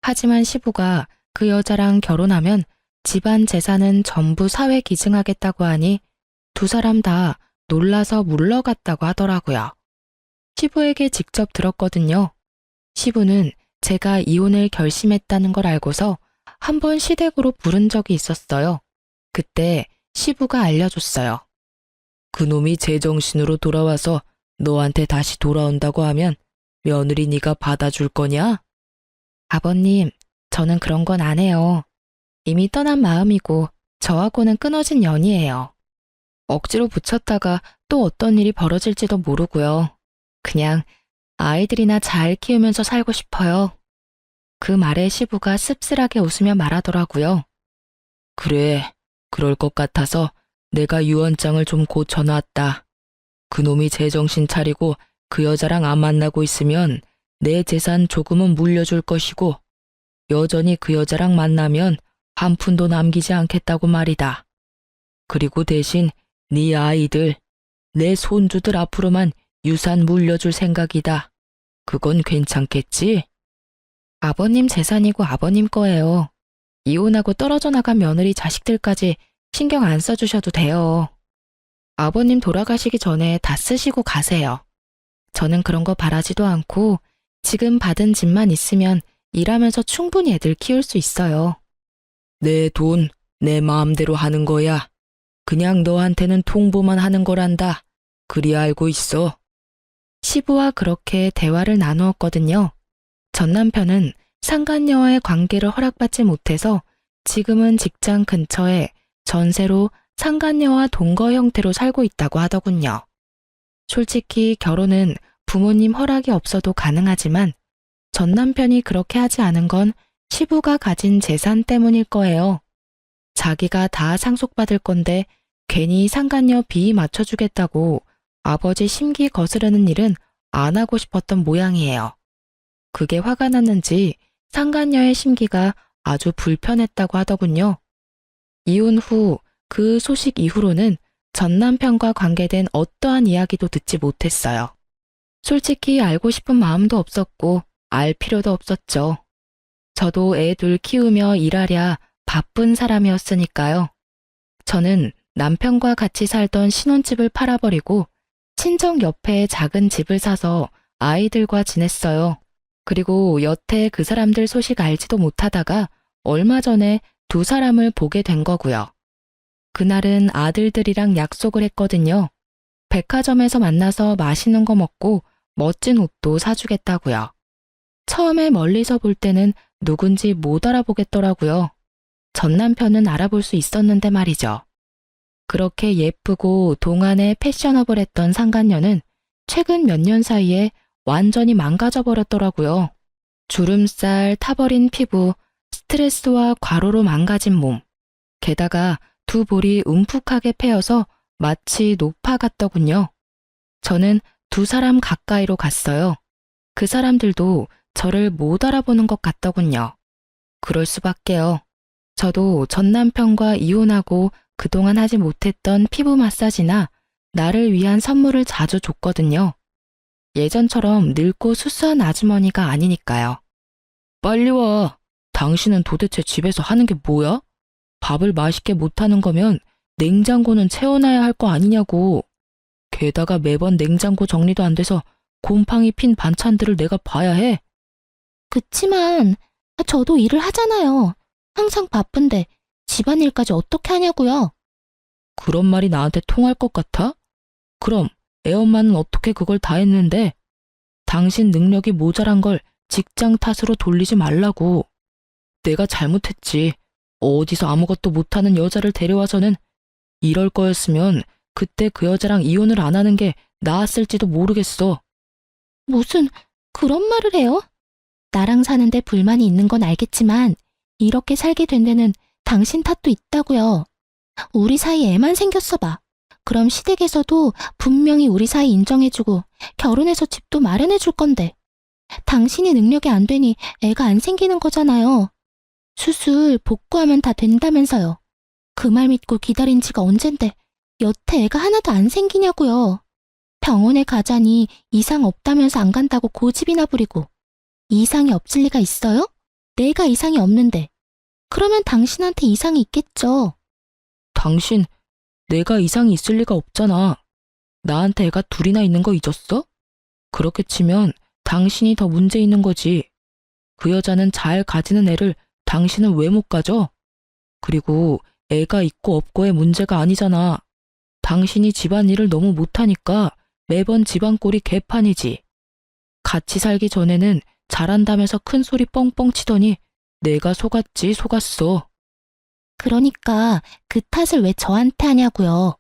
하지만 시부가 그 여자랑 결혼하면 집안 재산은 전부 사회 기증하겠다고 하니 두 사람 다 놀라서 물러갔다고 하더라고요. 시부에게 직접 들었거든요. 시부는 제가 이혼을 결심했다는 걸 알고서 한 번 시댁으로 부른 적이 있었어요. 그때 시부가 알려줬어요. 그놈이 제정신으로 돌아와서 너한테 다시 돌아온다고 하면 며느리 네가 받아줄 거냐? 아버님, 저는 그런 건 안 해요. 이미 떠난 마음이고 저하고는 끊어진 연이에요. 억지로 붙였다가 또 어떤 일이 벌어질지도 모르고요. 그냥 아이들이나 잘 키우면서 살고 싶어요. 그 말에 시부가 씁쓸하게 웃으며 말하더라고요. 그래, 그럴 것 같아서 내가 유언장을 좀 고쳐놨다. 그놈이 제정신 차리고 그 여자랑 안 만나고 있으면 내 재산 조금은 물려줄 것이고 여전히 그 여자랑 만나면 한 푼도 남기지 않겠다고 말이다. 그리고 대신 네 아이들, 내 손주들 앞으로만 유산 물려줄 생각이다. 그건 괜찮겠지? 아버님 재산이고 아버님 거예요. 이혼하고 떨어져 나간 며느리 자식들까지 신경 안 써주셔도 돼요. 아버님 돌아가시기 전에 다 쓰시고 가세요. 저는 그런 거 바라지도 않고 지금 받은 집만 있으면 일하면서 충분히 애들 키울 수 있어요. 내 돈, 내 마음대로 하는 거야. 그냥 너한테는 통보만 하는 거란다. 그리 알고 있어. 시부와 그렇게 대화를 나누었거든요. 전 남편은 상간녀와의 관계를 허락받지 못해서 지금은 직장 근처에 전세로 상간녀와 동거 형태로 살고 있다고 하더군요. 솔직히 결혼은 부모님 허락이 없어도 가능하지만 전 남편이 그렇게 하지 않은 건 시부가 가진 재산 때문일 거예요. 자기가 다 상속받을 건데 괜히 상간녀 비위 맞춰주겠다고 아버지 심기 거스르는 일은 안 하고 싶었던 모양이에요. 그게 화가 났는지 상간녀의 심기가 아주 불편했다고 하더군요. 이혼 후 그 소식 이후로는 전 남편과 관계된 어떠한 이야기도 듣지 못했어요. 솔직히 알고 싶은 마음도 없었고 알 필요도 없었죠. 저도 애 둘 키우며 일하랴 바쁜 사람이었으니까요. 저는 남편과 같이 살던 신혼집을 팔아버리고 친정 옆에 작은 집을 사서 아이들과 지냈어요. 그리고 여태 그 사람들 소식 알지도 못하다가 얼마 전에 두 사람을 보게 된 거고요. 그날은 아들들이랑 약속을 했거든요. 백화점에서 만나서 맛있는 거 먹고 멋진 옷도 사주겠다고요. 처음에 멀리서 볼 때는 누군지 못 알아보겠더라고요. 전 남편은 알아볼 수 있었는데 말이죠. 그렇게 예쁘고 동안에 패셔너블했던 상간녀는 최근 몇 년 사이에 완전히 망가져 버렸더라고요. 주름살, 타버린 피부, 스트레스와 과로로 망가진 몸. 게다가 두 볼이 움푹하게 패여서 마치 노파 같더군요. 저는 두 사람 가까이로 갔어요. 그 사람들도 저를 못 알아보는 것 같더군요. 그럴 수밖에요. 저도 전 남편과 이혼하고 그동안 하지 못했던 피부 마사지나 나를 위한 선물을 자주 줬거든요. 예전처럼 늙고 수수한 아주머니가 아니니까요. 빨리 와. 당신은 도대체 집에서 하는 게 뭐야? 밥을 맛있게 못하는 거면 냉장고는 채워놔야 할 거 아니냐고. 게다가 매번 냉장고 정리도 안 돼서 곰팡이 핀 반찬들을 내가 봐야 해. 그치만 저도 일을 하잖아요. 항상 바쁜데 집안일까지 어떻게 하냐고요. 그런 말이 나한테 통할 것 같아? 그럼 애엄마는 어떻게 그걸 다 했는데? 당신 능력이 모자란 걸 직장 탓으로 돌리지 말라고. 내가 잘못했지. 어디서 아무것도 못하는 여자를 데려와서는. 이럴 거였으면 그때 그 여자랑 이혼을 안 하는 게 나았을지도 모르겠어. 무슨 그런 말을 해요? 나랑 사는데 불만이 있는 건 알겠지만 이렇게 살게 된 데는 당신 탓도 있다고요. 우리 사이 애만 생겼어 봐. 그럼 시댁에서도 분명히 우리 사이 인정해주고 결혼해서 집도 마련해줄 건데 당신이 능력이 안 되니 애가 안 생기는 거잖아요. 수술 복구하면 다 된다면서요. 그 말 믿고 기다린 지가 언젠데 여태 애가 하나도 안 생기냐고요. 병원에 가자니 이상 없다면서 안 간다고 고집이나 부리고. 이상이 없을 리가 있어요? 내가 이상이 없는데. 그러면 당신한테 이상이 있겠죠. 당신, 내가 이상이 있을 리가 없잖아. 나한테 애가 둘이나 있는 거 잊었어? 그렇게 치면 당신이 더 문제 있는 거지. 그 여자는 잘 가지는 애를 당신은 왜 못 가져? 그리고 애가 있고 없고의 문제가 아니잖아. 당신이 집안일을 너무 못하니까 매번 집안꼴이 개판이지. 같이 살기 전에는 잘한다면서 큰 소리 뻥뻥 치더니 내가 속았지 속았어. 그러니까 그 탓을 왜 저한테 하냐고요.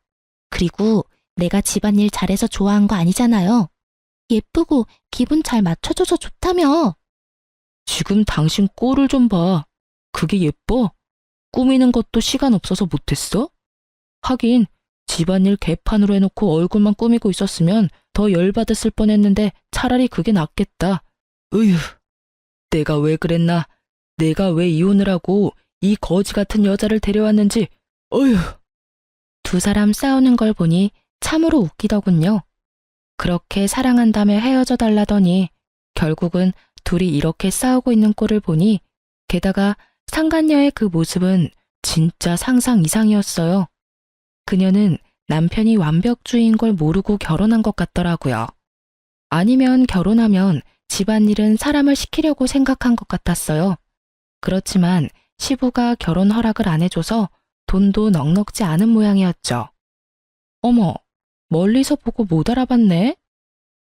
그리고 내가 집안일 잘해서 좋아한 거 아니잖아요. 예쁘고 기분 잘 맞춰줘서 좋다며. 지금 당신 꼴을 좀 봐. 그게 예뻐? 꾸미는 것도 시간 없어서 못했어? 하긴 집안일 개판으로 해놓고 얼굴만 꾸미고 있었으면 더 열받았을 뻔했는데 차라리 그게 낫겠다. 으휴, 내가 왜 그랬나? 내가 왜 이혼을 하고 이 거지 같은 여자를 데려왔는지. 어휴. 두 사람 싸우는 걸 보니 참으로 웃기더군요. 그렇게 사랑한다며 헤어져 달라더니 결국은 둘이 이렇게 싸우고 있는 꼴을 보니 게다가 상간녀의 그 모습은 진짜 상상 이상이었어요. 그녀는 남편이 완벽주의인 걸 모르고 결혼한 것 같더라고요. 아니면 결혼하면 집안일은 사람을 시키려고 생각한 것 같았어요. 그렇지만 시부가 결혼 허락을 안 해줘서 돈도 넉넉지 않은 모양이었죠. 어머, 멀리서 보고 못 알아봤네?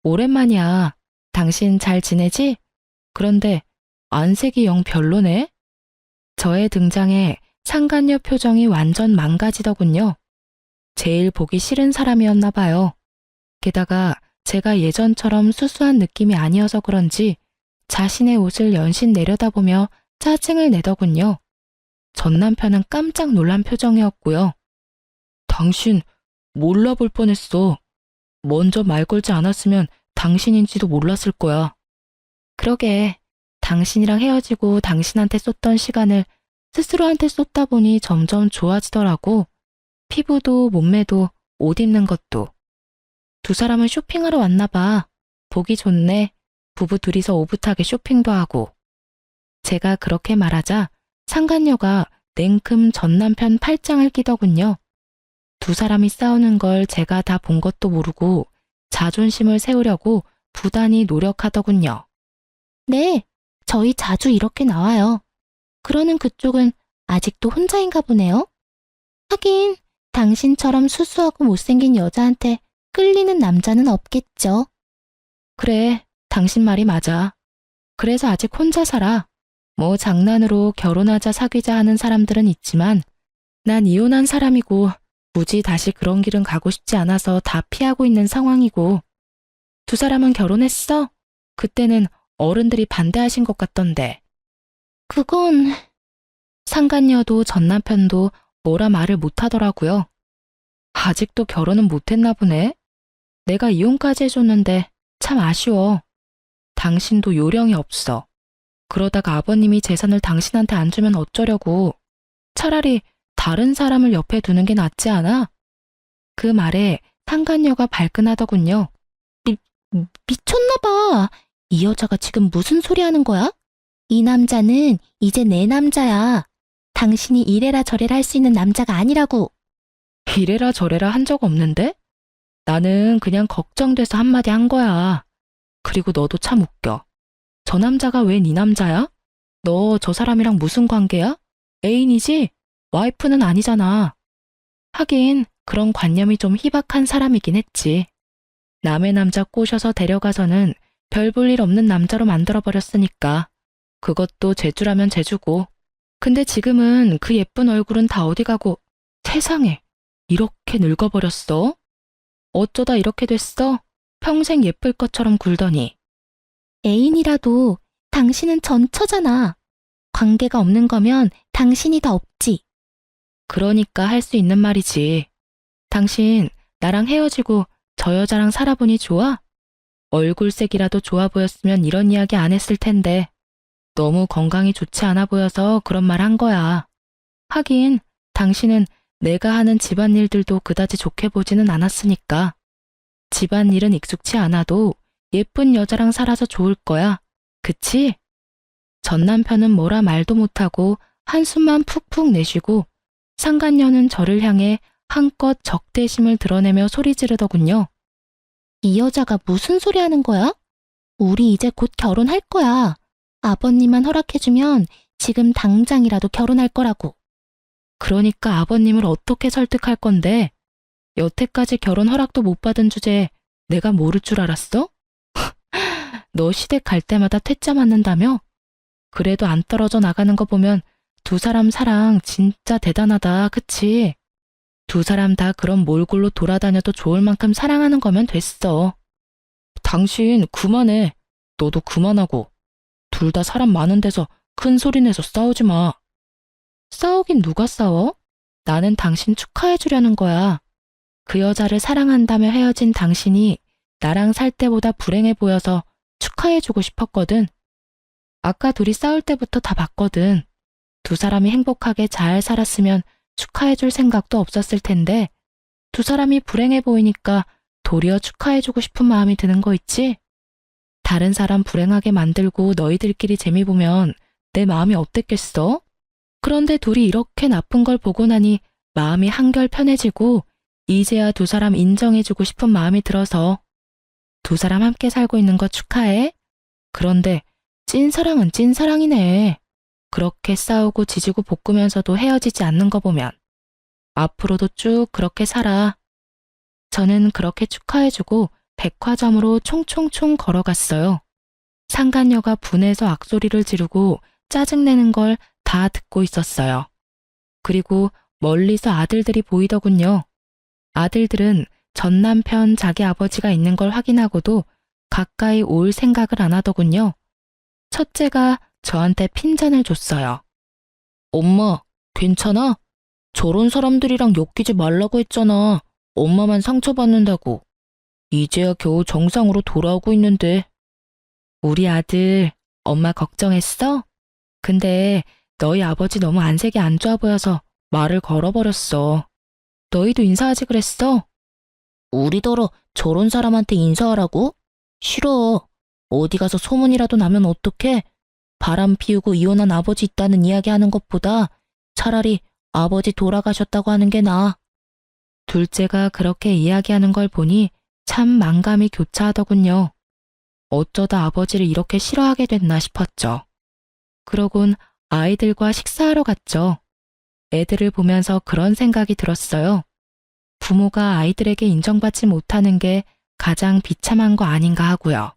오랜만이야. 당신 잘 지내지? 그런데 안색이 영 별로네? 저의 등장에 상간녀 표정이 완전 망가지더군요. 제일 보기 싫은 사람이었나 봐요. 게다가 제가 예전처럼 수수한 느낌이 아니어서 그런지 자신의 옷을 연신 내려다보며 짜증을 내더군요. 전 남편은 깜짝 놀란 표정이었고요. 당신 몰라볼 뻔했어. 먼저 말 걸지 않았으면 당신인지도 몰랐을 거야. 그러게, 당신이랑 헤어지고 당신한테 쏟던 시간을 스스로한테 쏟다 보니 점점 좋아지더라고. 피부도 몸매도 옷 입는 것도. 두 사람은 쇼핑하러 왔나 봐. 보기 좋네. 부부 둘이서 오붓하게 쇼핑도 하고. 제가 그렇게 말하자 상간녀가 냉큼 전 남편 팔짱을 끼더군요. 두 사람이 싸우는 걸 제가 다 본 것도 모르고 자존심을 세우려고 부단히 노력하더군요. 네, 저희 자주 이렇게 나와요. 그러는 그쪽은 아직도 혼자인가 보네요. 하긴 당신처럼 수수하고 못생긴 여자한테 끌리는 남자는 없겠죠. 그래, 당신 말이 맞아. 그래서 아직 혼자 살아. 뭐 장난으로 결혼하자 사귀자 하는 사람들은 있지만 난 이혼한 사람이고 굳이 다시 그런 길은 가고 싶지 않아서 다 피하고 있는 상황이고. 두 사람은 결혼했어? 그때는 어른들이 반대하신 것 같던데. 그건... 상간녀도 전 남편도 뭐라 말을 못하더라고요. 아직도 결혼은 못했나 보네. 내가 이혼까지 해줬는데 참 아쉬워. 당신도 요령이 없어. 그러다가 아버님이 재산을 당신한테 안 주면 어쩌려고. 차라리 다른 사람을 옆에 두는 게 낫지 않아? 그 말에 상간녀가 발끈하더군요. 미쳤나 봐. 이 여자가 지금 무슨 소리 하는 거야? 이 남자는 이제 내 남자야. 당신이 이래라 저래라 할 수 있는 남자가 아니라고. 이래라 저래라 한 적 없는데? 나는 그냥 걱정돼서 한마디 한 거야. 그리고 너도 참 웃겨. 저 남자가 왜 네 남자야? 너 저 사람이랑 무슨 관계야? 애인이지? 와이프는 아니잖아. 하긴 그런 관념이 좀 희박한 사람이긴 했지. 남의 남자 꼬셔서 데려가서는 별 볼 일 없는 남자로 만들어버렸으니까. 그것도 재주라면 재주고. 근데 지금은 그 예쁜 얼굴은 다 어디 가고, 세상에, 이렇게 늙어버렸어? 어쩌다 이렇게 됐어? 평생 예쁠 것처럼 굴더니. 애인이라도 당신은 전처잖아. 관계가 없는 거면 당신이 다 없지. 그러니까 할 수 있는 말이지. 당신 나랑 헤어지고 저 여자랑 살아보니 좋아? 얼굴색이라도 좋아 보였으면 이런 이야기 안 했을 텐데. 너무 건강이 좋지 않아 보여서 그런 말 한 거야. 하긴 당신은 내가 하는 집안일들도 그다지 좋게 보지는 않았으니까. 집안일은 익숙치 않아도 예쁜 여자랑 살아서 좋을 거야. 그치? 전 남편은 뭐라 말도 못하고 한숨만 푹푹 내쉬고 상간녀는 저를 향해 한껏 적대심을 드러내며 소리 지르더군요. 이 여자가 무슨 소리 하는 거야? 우리 이제 곧 결혼할 거야. 아버님만 허락해주면 지금 당장이라도 결혼할 거라고. 그러니까 아버님을 어떻게 설득할 건데? 여태까지 결혼 허락도 못 받은 주제에 내가 모를 줄 알았어? 너 시댁 갈 때마다 퇴짜 맞는다며? 그래도 안 떨어져 나가는 거 보면 두 사람 사랑 진짜 대단하다, 그치? 두 사람 다 그런 몰골로 돌아다녀도 좋을 만큼 사랑하는 거면 됐어. 당신 그만해. 너도 그만하고. 둘 다 사람 많은 데서 큰 소리 내서 싸우지 마. 싸우긴 누가 싸워? 나는 당신 축하해 주려는 거야. 그 여자를 사랑한다며 헤어진 당신이 나랑 살 때보다 불행해 보여서 축하해 주고 싶었거든. 아까 둘이 싸울 때부터 다 봤거든. 두 사람이 행복하게 잘 살았으면 축하해 줄 생각도 없었을 텐데 두 사람이 불행해 보이니까 도리어 축하해 주고 싶은 마음이 드는 거 있지? 다른 사람 불행하게 만들고 너희들끼리 재미 보면 내 마음이 어땠겠어? 그런데 둘이 이렇게 나쁜 걸 보고 나니 마음이 한결 편해지고 이제야 두 사람 인정해주고 싶은 마음이 들어서 두 사람 함께 살고 있는 거 축하해. 그런데 찐사랑은 찐사랑이네. 그렇게 싸우고 지지고 볶으면서도 헤어지지 않는 거 보면 앞으로도 쭉 그렇게 살아. 저는 그렇게 축하해주고 백화점으로 총총총 걸어갔어요. 상간녀가 분해서 악소리를 지르고 짜증내는 걸 다 듣고 있었어요. 그리고 멀리서 아들들이 보이더군요. 아들들은 전 남편 자기 아버지가 있는 걸 확인하고도 가까이 올 생각을 안 하더군요. 첫째가 저한테 핀잔을 줬어요. 엄마, 괜찮아? 저런 사람들이랑 엮이지 말라고 했잖아. 엄마만 상처받는다고. 이제야 겨우 정상으로 돌아오고 있는데. 우리 아들, 엄마 걱정했어? 근데 너희 아버지 너무 안색이 안 좋아 보여서 말을 걸어버렸어. 너희도 인사하지 그랬어? 우리더러 저런 사람한테 인사하라고? 싫어. 어디 가서 소문이라도 나면 어떡해? 바람 피우고 이혼한 아버지 있다는 이야기하는 것보다 차라리 아버지 돌아가셨다고 하는 게 나아. 둘째가 그렇게 이야기하는 걸 보니 참 만감이 교차하더군요. 어쩌다 아버지를 이렇게 싫어하게 됐나 싶었죠. 그러곤 아이들과 식사하러 갔죠. 애들을 보면서 그런 생각이 들었어요. 부모가 아이들에게 인정받지 못하는 게 가장 비참한 거 아닌가 하고요.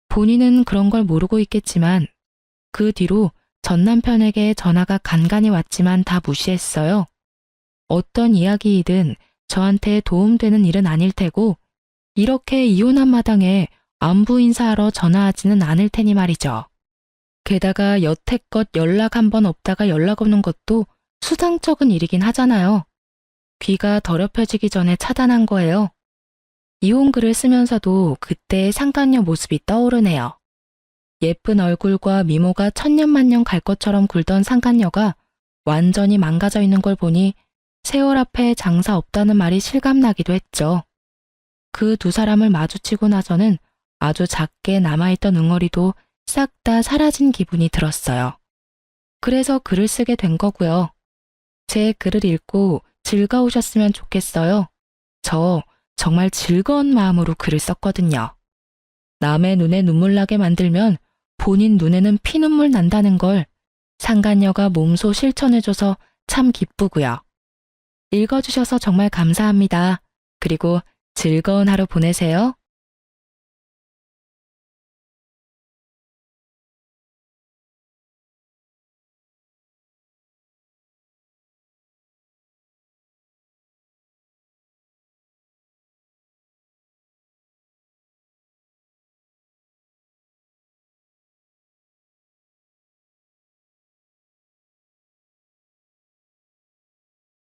본인은 그런 걸 모르고 있겠지만 그 뒤로 전 남편에게 전화가 간간히 왔지만 다 무시했어요. 어떤 이야기이든 저한테 도움되는 일은 아닐 테고 이렇게 이혼한 마당에 안부 인사하러 전화하지는 않을 테니 말이죠. 게다가 여태껏 연락 한 번 없다가 연락 오는 것도 수상쩍은 일이긴 하잖아요. 귀가 더럽혀지기 전에 차단한 거예요. 이혼 글을 쓰면서도 그때의 상간녀 모습이 떠오르네요. 예쁜 얼굴과 미모가 천년만년 갈 것처럼 굴던 상간녀가 완전히 망가져 있는 걸 보니 세월 앞에 장사 없다는 말이 실감나기도 했죠. 그 두 사람을 마주치고 나서는 아주 작게 남아있던 응어리도 싹 다 사라진 기분이 들었어요. 그래서 글을 쓰게 된 거고요. 제 글을 읽고 즐거우셨으면 좋겠어요. 저 정말 즐거운 마음으로 글을 썼거든요. 남의 눈에 눈물 나게 만들면 본인 눈에는 피눈물 난다는 걸 상간녀가 몸소 실천해줘서 참 기쁘고요. 읽어주셔서 정말 감사합니다. 그리고 즐거운 하루 보내세요.